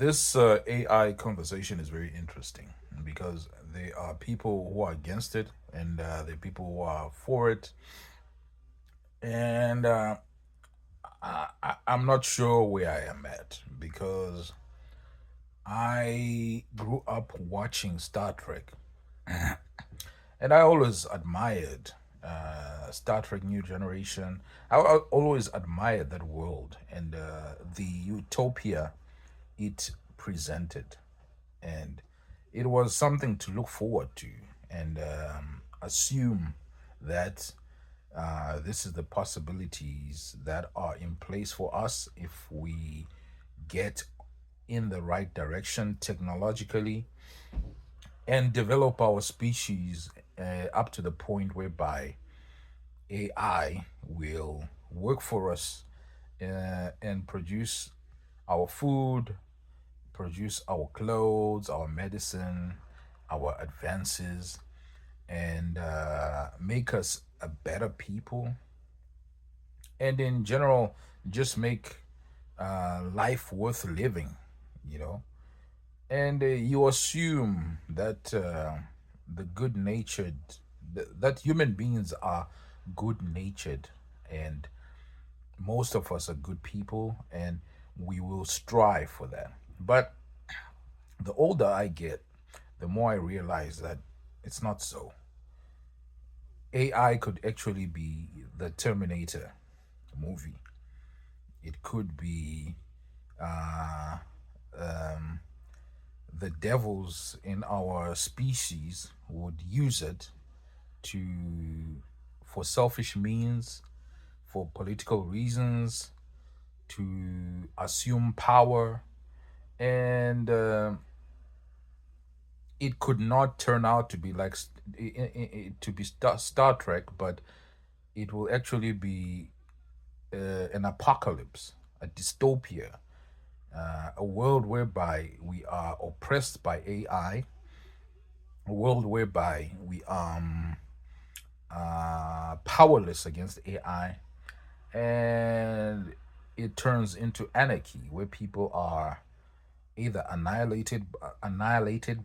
This AI conversation is very interesting because there are people who are against it and there are people who are for it. And I'm not sure where I am at because I grew up watching Star Trek and I always admired Star Trek New Generation. I always admired that world and the utopia it presented. And it was something to look forward to and assume that this is the possibilities that are in place for us if we get in the right direction technologically and develop our species up to the point whereby AI will work for us and produce our food, produce our clothes, our medicine, our advances, and make us a better people. And in general, just make life worth living, you know. And you assume that the good natured, that human beings are good natured, and most of us are good people, and we will strive for that. But the older I get, the more I realize that it's not so. AI could actually be the Terminator movie. It could be uh, um, the devils in our species would use it to for selfish means, for political reasons, to assume power, and it could not turn out to be like to be Star Trek, but it will actually be an apocalypse, a dystopia, a world whereby we are oppressed by AI, a world whereby we are powerless against AI, and it turns into anarchy where people are either annihilated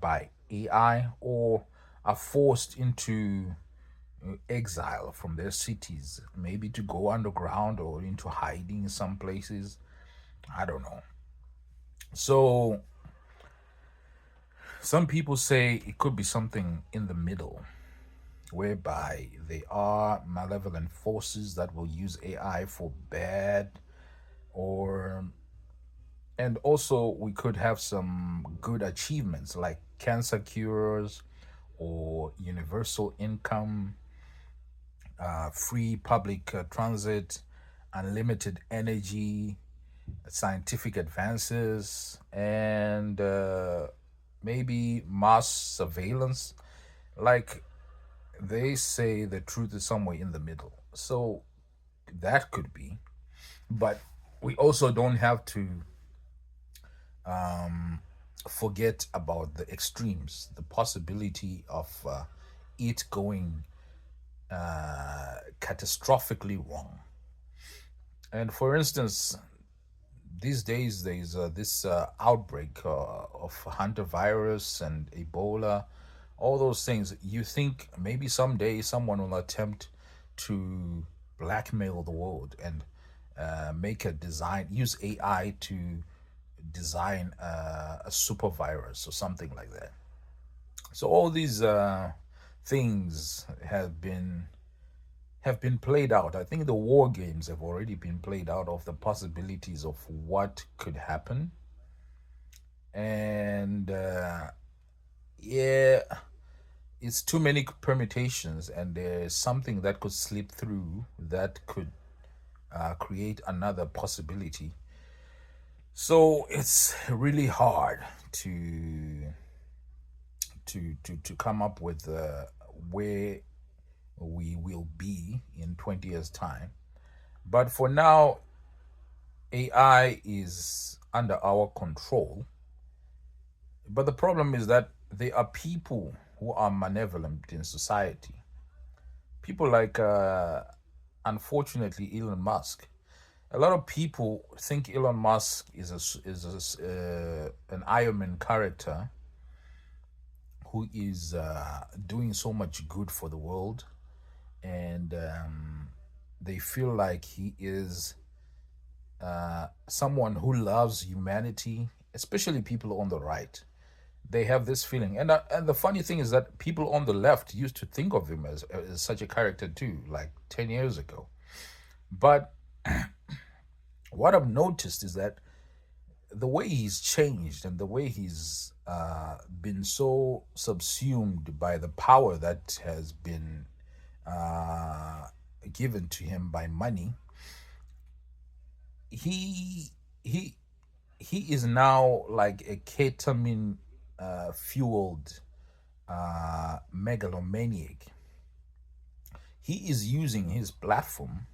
by AI or are forced into exile from their cities, maybe to go underground or into hiding in some places. I don't know. So some people say it could be something in the middle, whereby they are malevolent forces that will use AI for bad, or and also we could have some good achievements like cancer cures or universal income, free public transit, unlimited energy, scientific advances, and maybe mass surveillance. Like they say, the truth is somewhere in the middle. So that could be, but we also don't have to forget about the extremes, the possibility of it going catastrophically wrong. And for instance, these days there's this outbreak of hantavirus and Ebola, all those things. You think maybe someday someone will attempt to blackmail the world and use AI to design a super virus or something like that. So all these things have been played out. I think the war games have already been played out of the possibilities of what could happen. And yeah, it's too many permutations, and there's something that could slip through that could create another possibility. So it's really hard to to come up with where we will be in 20 years time. But for now, AI is under our control. But the problem is that there are people who are malevolent in society. People like, unfortunately, Elon Musk. A lot of people think Elon Musk is an Iron Man character who is doing so much good for the world, and they feel like he is someone who loves humanity, especially people on the right. They have this feeling, and the funny thing is that people on the left used to think of him as such a character too, like 10 years ago. But what I've noticed is that the way he's changed and the way he's been so subsumed by the power that has been uh, given to him by money, he he he is now like a ketamine fueled megalomaniac. He is using his platform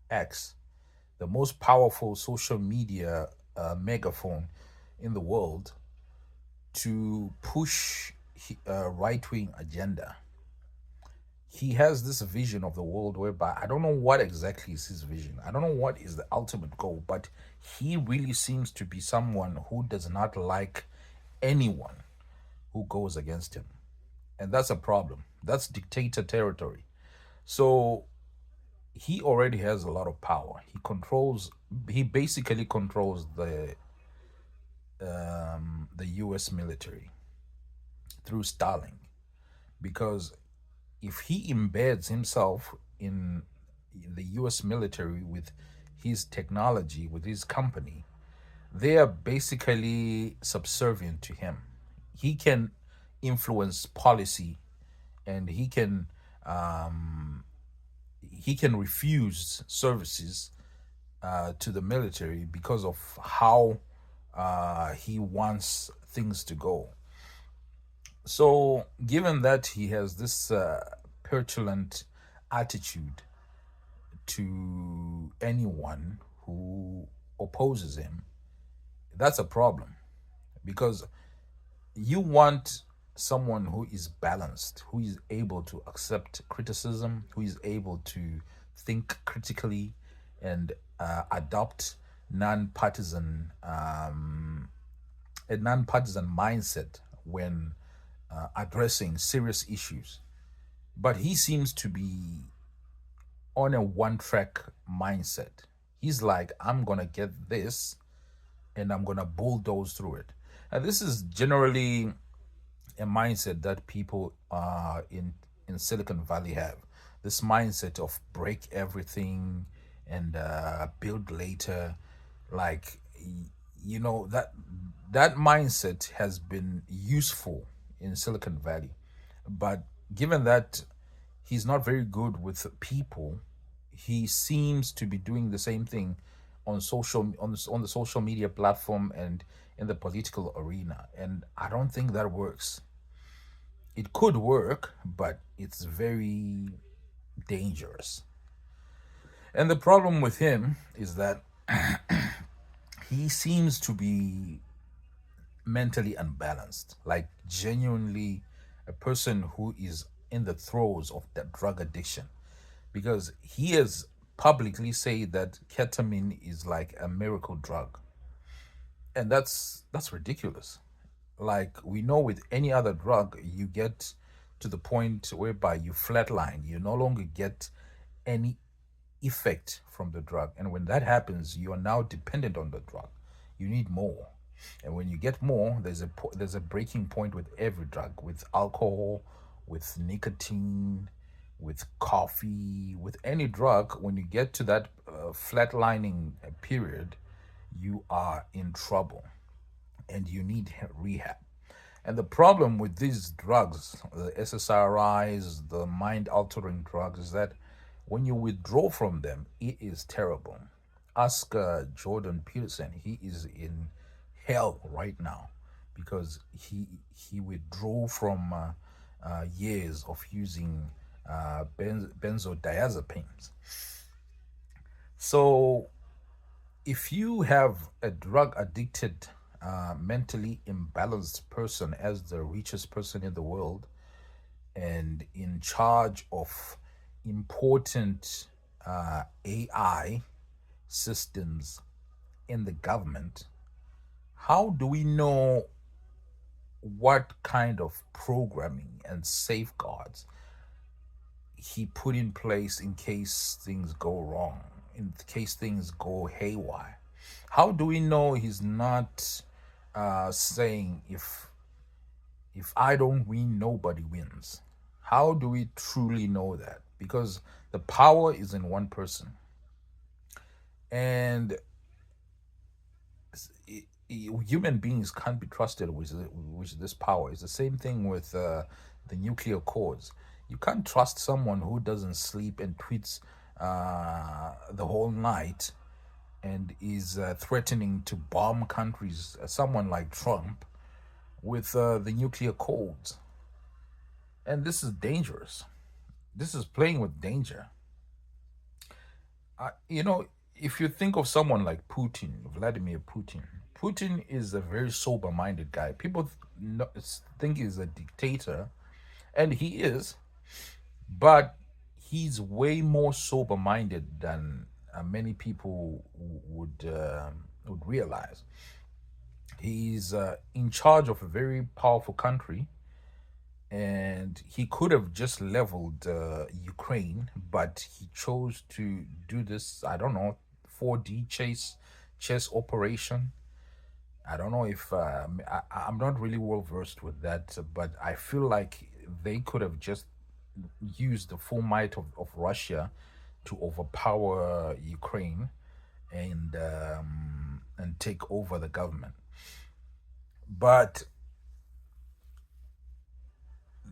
X, the most powerful social media megaphone in the world, to push a right wing agenda. He has this vision of the world whereby I don't know what exactly is his vision. I don't know what is the ultimate goal, but he really seems to be someone who does not like anyone who goes against him. And that's a problem. That's dictator territory. So he already has a lot of power. He basically controls the US military through Starlink, because if he embeds himself in the US military with his technology, with his company, they are basically subservient to him. He can influence policy, and he can refuse services to the military because of how he wants things to go. So, given that he has this petulant attitude to anyone who opposes him, that's a problem, because you want someone who is balanced, who is able to accept criticism, who is able to think critically and adopt non-partisan a non-partisan mindset when addressing serious issues. But he seems to be on a one-track mindset. He's like, I'm gonna get this, and I'm gonna bulldoze through it. And this is generally a mindset that people in Silicon Valley have. This mindset of break everything and build later, like that mindset has been useful in Silicon Valley, but given that he's not very good with people, he seems to be doing the same thing on the social media platform and in the political arena, and I don't think that works. It could work, but it's very dangerous. And the problem with him is that he seems to be mentally unbalanced, like genuinely a person who is in the throes of that drug addiction, because he has publicly said that ketamine is like a miracle drug, and that's ridiculous. Like, we know with any other drug, you get to the point whereby you flatline, you no longer get any effect from the drug, and when that happens, you are now dependent on the drug. You need more, and when you get more, there's a breaking point with every drug, with alcohol, with nicotine, with coffee, with any drug. When you get to that flatlining period, you are in trouble, and you need rehab. And the problem with these drugs, the SSRIs, the mind altering drugs, is that when you withdraw from them, it is terrible. Ask Jordan Peterson. He is in hell right now because he withdrew from years of using benzodiazepines. So if you have a drug addicted, mentally imbalanced person as the richest person in the world and in charge of important AI, systems in the government, how do we know what kind of programming and safeguards he put in place in case things go wrong, in case things go haywire? How do we know he's not saying if I don't win, nobody wins? How do we truly know that? Because the power is in one person, and human beings can't be trusted with this power. It's the same thing with the nuclear codes. You can't trust someone who doesn't sleep and tweets the whole night and is threatening to bomb countries. Someone like Trump with the nuclear codes, and this is dangerous. This is playing with danger. You know, if you think of someone like Putin, Vladimir Putin, Putin is a very sober minded guy. People think he's a dictator, and he is, but he's way more sober minded than many people would realize. He's in charge of a very powerful country, and he could have just leveled Ukraine, but he chose to do this. I don't know, 4D chess operation. I don't know if I'm not really well versed with that, but I feel like they could have just used the full might of Russia to overpower Ukraine and take over the government. But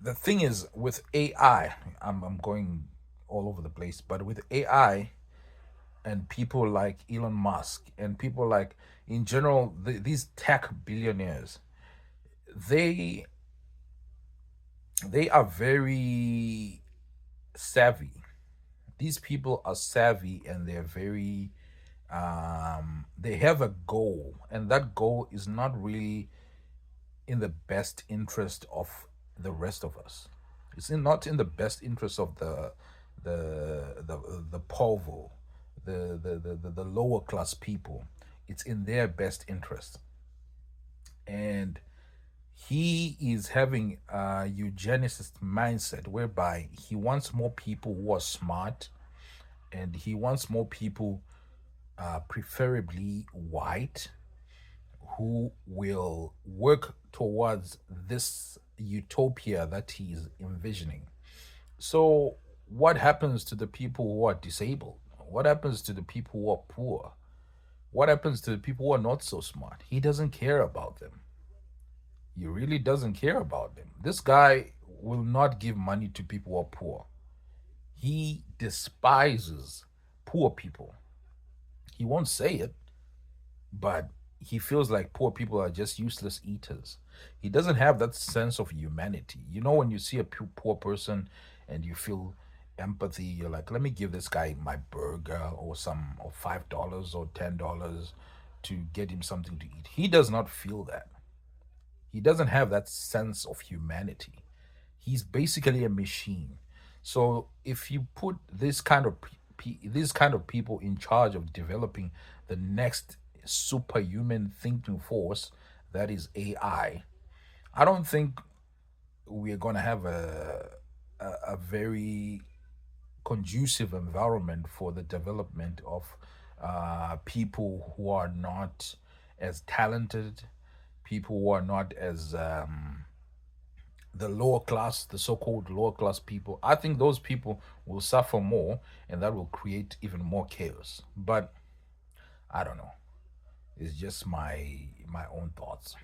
the thing is, with AI, I'm going all over the place, but with AI and people like Elon Musk and people like, in general, these tech billionaires, they they are very savvy. These people are savvy, and they're very they have a goal, and that goal is not really in the best interest of the rest of us. Not in the best interest of the povo, the lower class people. It's in their best interest, and he is having a eugenicist mindset whereby he wants more people who are smart, and he wants more people, preferably white, who will work towards this utopia that he is envisioning. So, what happens to the people who are disabled? What happens to the people who are poor? What happens to the people who are not so smart? He doesn't care about them. He really doesn't care about them. This guy will not give money to people who are poor. He despises poor people. He won't say it, but he feels like poor people are just useless eaters. He doesn't have that sense of humanity. You know, when you see a poor person and you feel empathy, you're like, let me give this guy my burger or some, or $5 or $10 to get him something to eat. He does not feel that. He doesn't have that sense of humanity. He's basically a machine. So if you put these kind of people in charge of developing the next superhuman thinking force, that is I don't think we're going to have a very conducive environment for the development of people who are not as talented, people who are not as the lower class, the so-called lower class people. I think those people will suffer more, and that will create even more chaos. But I don't know. It's just my own thoughts.